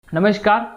नमस्कार।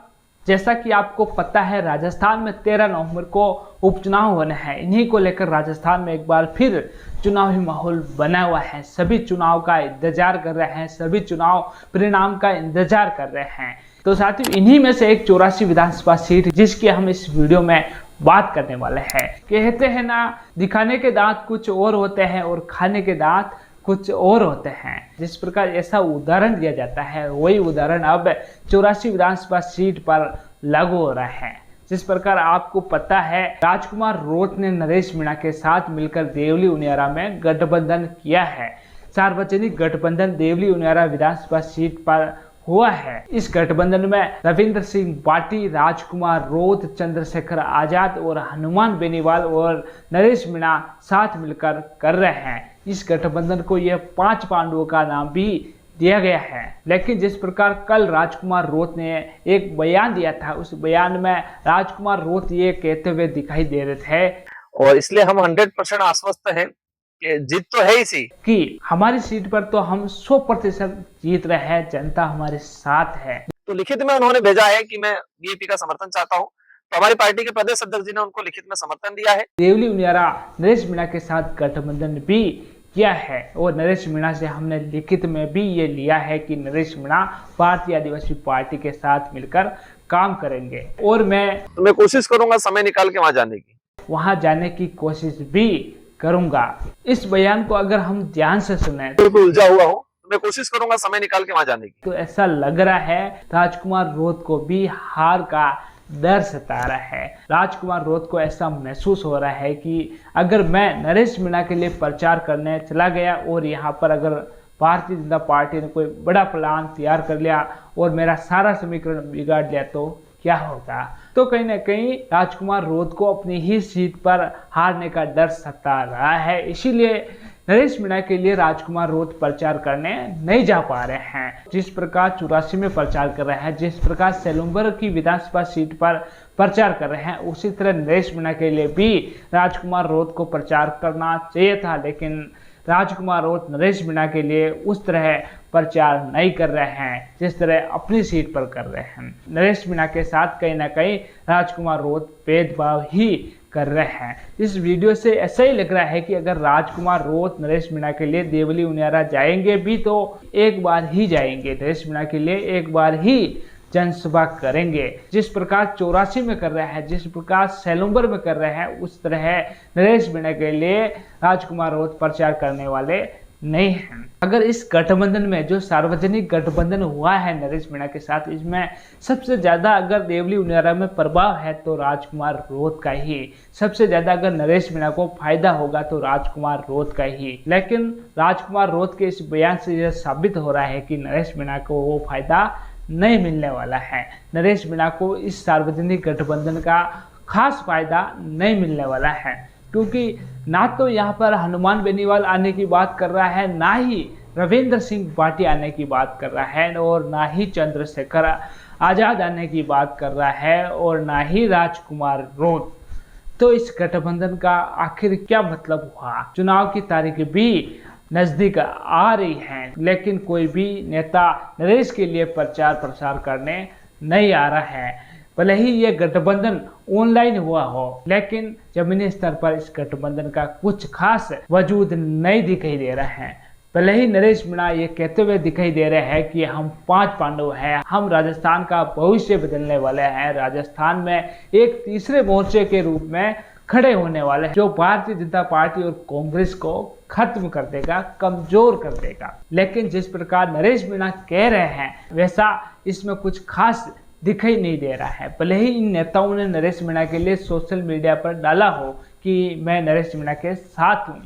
जैसा कि आपको पता है, राजस्थान में 13 नवंबर को उपचुनाव होने हैं। इन्हीं को लेकर राजस्थान में एक बार फिर चुनावी माहौल बना हुआ है। सभी चुनाव का इंतजार कर रहे हैं, सभी चुनाव परिणाम का इंतजार कर रहे हैं। तो साथियों, इन्हीं में से एक 84 विधानसभा सीट जिसकी हम इस वीडियो में बात करने वाले हैं। कहते हैं ना, दिखाने के दांत कुछ और होते हैं और खाने के दांत कुछ और होते हैं। जिस प्रकार ऐसा उदाहरण दिया जाता है, वही उदाहरण अब 84 विधानसभा सीट पर लागू हो रहा है। जिस प्रकार आपको पता है, राजकुमार रोत ने नरेश मीणा के साथ मिलकर देवली उनियारा में गठबंधन किया है। सार्वजनिक गठबंधन देवली उनियारा विधानसभा सीट पर हुआ है। इस गठबंधन में रविंद्र सिंह बाटी, राजकुमार रोत, चंद्रशेखर आजाद और हनुमान बेनीवाल और नरेश मीणा साथ मिलकर कर रहे हैं। इस गठबंधन को यह 5 पांडवों का नाम भी दिया गया है। लेकिन जिस प्रकार कल राजकुमार रोत ने एक बयान दिया था, उस बयान में राजकुमार रोत ये कहते हुए दिखाई दे रहे थे, और इसलिए हम 100% आश्वस्त हैं कि जीत तो है ही सी, कि हमारी सीट पर तो हम 100% जीत रहे हैं, जनता हमारे साथ है। तो लिखित में उन्होंने भेजा है कि मैं बीएपी का समर्थन चाहता हूं। तो हमारी पार्टी के प्रदेश अध्यक्ष जी ने उनको लिखित में समर्थन दिया है। देवली उनियारा नरेश मीणा के साथ गठबंधन भी किया है और नरेश मीणा से हमने लिखित में भी ये लिया है कि नरेश मीणा भारतीय आदिवासी पार्टी के साथ मिलकर काम करेंगे और मैं कोशिश करूंगा समय निकाल के वहां जाने की, वहां जाने की कोशिश भी करूंगा। इस बयान को अगर हम ध्यान से सुने तो उलझा हुआ हूं, मैं कोशिश करूंगा समय निकाल के वहां जाने की। तो ऐसा लग रहा है राजकुमार रोत को भी हार का डर सता रहा है। राजकुमार रोत को ऐसा महसूस हो रहा है कि अगर मैं नरेश मीणा के लिए प्रचार करने चला गया और यहाँ पर अगर भारतीय जनता पार्टी ने कोई बड़ा प्लान तैयार कर लिया और मेरा सारा समीकरण बिगाड़ लिया तो क्या होगा। तो कहीं ना कहीं राजकुमार रोत को अपनी ही सीट पर हारने का डर सता रहा है। इसीलिए नरेश मीणा के लिए राजकुमार रोत प्रचार करने नहीं जा पा रहे हैं। जिस प्रकार 84 में प्रचार कर रहे हैं, जिस प्रकार सेलुम्बर की विधानसभा सीट पर प्रचार कर रहे हैं, उसी तरह नरेश मीणा के लिए भी राजकुमार रोत को प्रचार करना चाहिए था। लेकिन राजकुमार रोत नरेश मीणा के लिए उस तरह प्रचार नहीं कर रहे हैं जिस तरह अपनी सीट पर कर रहे हैं। नरेश मीणा के साथ कहीं ना कहीं राजकुमार रोत भेदभाव ही कर रहे हैं। इस वीडियो से ऐसा ही लग रहा है कि अगर राजकुमार रोत नरेश मीणा के लिए देवली उनियारा जाएंगे भी तो एक बार ही जाएंगे, नरेश मीणा के लिए एक बार ही जनसभा करेंगे। जिस प्रकार 84 में कर रहे हैं, जिस प्रकार सेलुम्बर में कर रहे हैं, उस तरह नरेश मीणा के लिए राजकुमार रोत प्रचार करने वाले नहीं है। अगर इस गठबंधन में जो सार्वजनिक गठबंधन हुआ है नरेश मीणा के साथ, इसमें सबसे ज्यादा अगर देवली उनियारा में प्रभाव है तो राजकुमार रोत का ही। सबसे ज्यादा अगर नरेश मीणा को फायदा होगा तो राजकुमार रोत का ही। लेकिन राजकुमार रोत के इस बयान से यह साबित हो रहा है कि नरेश मीणा को वो फायदा नहीं मिलने वाला है। नरेश मीणा को इस सार्वजनिक गठबंधन का खास फायदा नहीं मिलने वाला है, क्योंकि ना तो यहाँ पर हनुमान बेनीवाल आने की बात कर रहा है, ना ही रविंद्र सिंह बाटी आने की बात कर रहा है, और ना ही चंद्रशेखर आजाद आने की बात कर रहा है, और ना ही राजकुमार रोत। तो इस गठबंधन का आखिर क्या मतलब हुआ। चुनाव की तारीख भी नजदीक आ रही है, लेकिन कोई भी नेता नरेश के लिए प्रचार प्रसार करने नहीं आ रहा है। भले ही ये गठबंधन ऑनलाइन हुआ हो, लेकिन जमीनी स्तर पर इस गठबंधन का कुछ खास वजूद नहीं दिखाई दे रहा है। भले ही नरेश मीणा ये कहते हुए दिखाई दे रहे हैं कि हम 5 पांडव हैं, हम राजस्थान का भविष्य बदलने वाले हैं, राजस्थान में एक तीसरे मोर्चे के रूप में खड़े होने वाले हैं जो भारतीय जनता पार्टी और कांग्रेस को खत्म कर देगा, कमजोर कर देगा। लेकिन जिस प्रकार नरेश मीणा कह रहे हैं, वैसा इसमें कुछ खास दिखाई नहीं दे रहा है। भले ही इन नेताओं ने नरेश मीणा के लिए सोशल मीडिया पर डाला हो कि मैं नरेश मीणा के साथ हूँ,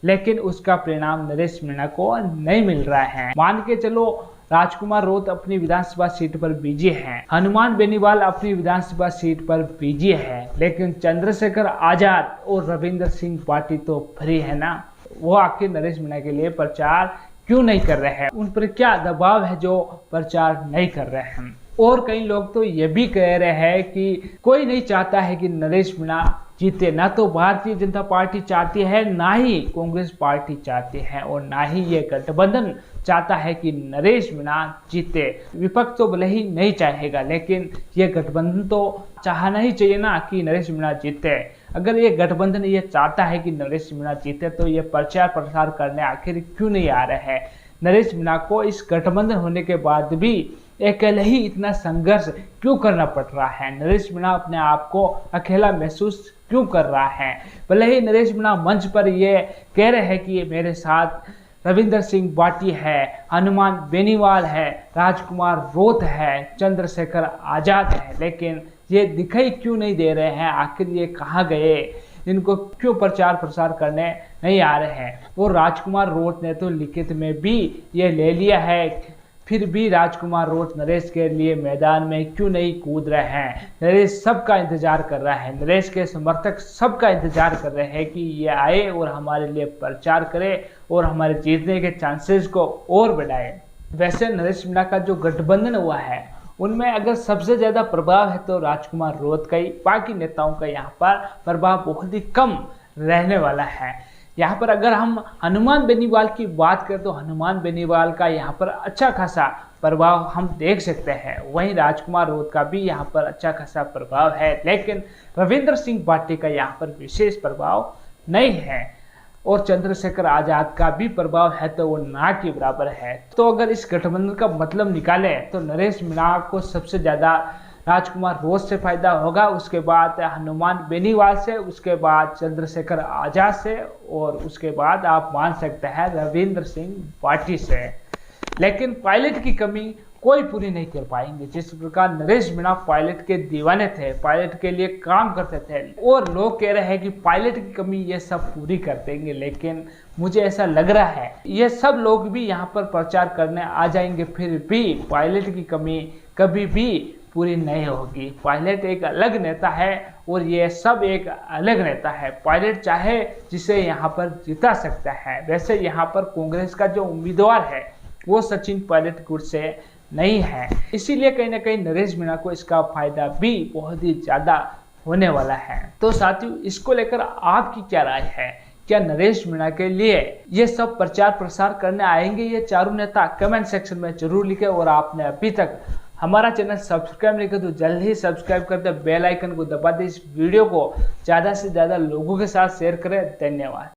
लेकिन उसका परिणाम नरेश मीणा को नहीं मिल रहा है। मान के चलो राजकुमार रोत अपनी विधानसभा सीट पर बिजी है, हनुमान बेनीवाल अपनी विधानसभा सीट पर बिजी है, लेकिन चंद्रशेखर आजाद और रविंद्र सिंह पाटी तो फ्री है ना। वो आखिर नरेश मीणा के लिए प्रचार क्यों नहीं कर रहे हैं, उन पर क्या दबाव है जो प्रचार नहीं कर रहे हैं। और कई लोग तो ये भी कह रहे हैं कि कोई नहीं चाहता है कि नरेश मीणा जीते। ना तो भारतीय जनता पार्टी चाहती है, ना ही कांग्रेस पार्टी चाहती है और ना ही ये गठबंधन चाहता है कि नरेश मीणा जीते। विपक्ष तो भले ही नहीं चाहेगा, लेकिन ये गठबंधन तो चाहना ही चाहिए ना कि नरेश मीणा जीते। अगर ये गठबंधन ये चाहता है कि नरेश मीणा जीते तो ये प्रचार प्रसार करने आखिर क्यों नहीं आ रहे हैं? नरेश मीणा को इस गठबंधन होने के बाद भी अकेले ही इतना संघर्ष क्यों करना पड़ रहा है? नरेश मीणा अपने आप को अकेला महसूस क्यों कर रहा है? भले ही नरेश मीणा मंच पर ये कह रहे हैं कि मेरे साथ रविंद्र सिंह बाटी है, हनुमान बेनीवाल है, राजकुमार रोत है, चंद्रशेखर आजाद है, लेकिन ये दिखाई क्यों नहीं दे रहे हैं? आखिर ये कहाँ गए? इनको क्यों प्रचार प्रसार करने नहीं आ रहे हैं? और राजकुमार रोत ने तो लिखित में भी ये ले लिया है, फिर भी राजकुमार रोत नरेश के लिए मैदान में क्यों नहीं कूद रहे हैं? नरेश सबका इंतजार कर रहा है, नरेश के समर्थक सबका इंतजार कर रहे हैं कि ये आए और हमारे लिए प्रचार करे और हमारे जीतने के चांसेस को और बढ़ाए। वैसे नरेश मीणा का जो गठबंधन हुआ है उनमें अगर सबसे ज़्यादा प्रभाव है तो राजकुमार रोत का ही, बाकी नेताओं का यहाँ पर प्रभाव बहुत ही कम रहने वाला है। यहाँ पर अगर हम हनुमान बेनीवाल की बात करें तो हनुमान बेनीवाल का यहाँ पर अच्छा खासा प्रभाव हम देख सकते हैं। वहीं राजकुमार रोत का भी यहाँ पर अच्छा खासा प्रभाव है, लेकिन रविंद्र सिंह बाटी का यहाँ पर विशेष प्रभाव नहीं है। और चंद्रशेखर आजाद का भी प्रभाव है तो वो ना के बराबर है। तो अगर इस गठबंधन का मतलब निकाले तो नरेश मीणा को सबसे ज़्यादा राजकुमार रोत से फायदा होगा, उसके बाद हनुमान बेनीवाल से, उसके बाद चंद्रशेखर आजाद से और उसके बाद आप मान सकते हैं रविंद्र सिंह बाटी से। लेकिन पायलट की कमी कोई पूरी नहीं कर पाएंगे। जिस प्रकार नरेश मीणा पायलट के दीवाने थे, पायलट के लिए काम करते थे और लोग कह रहे हैं कि पायलट की कमी ये सब पूरी कर देंगे, लेकिन मुझे ऐसा लग रहा है ये सब लोग भी यहाँ पर प्रचार करने आ जाएंगे, फिर भी पायलट की कमी कभी भी पूरी नहीं होगी। पायलट एक अलग नेता है और ये सब एक अलग नेता है। पायलट चाहे जिसे यहाँ पर जिता सकता है। वैसे यहाँ पर कांग्रेस का जो उम्मीदवार है वो सचिन पायलट गुट से नहीं है, इसीलिए कहीं ना कहीं नरेश मीणा को इसका फायदा भी बहुत ही ज़्यादा होने वाला है। तो साथियों, इसको लेकर आपकी क्या राय है? क्या नरेश मीणा के लिए ये सब प्रचार प्रसार करने आएंगे ये चारों नेता? कमेंट सेक्शन में जरूर लिखें। और आपने अभी तक हमारा चैनल सब्सक्राइब नहीं किया तो जल्द ही सब्सक्राइब कर दे, बेल आइकन को दबा दे, इस वीडियो को ज़्यादा से ज़्यादा लोगों के साथ शेयर करें। धन्यवाद।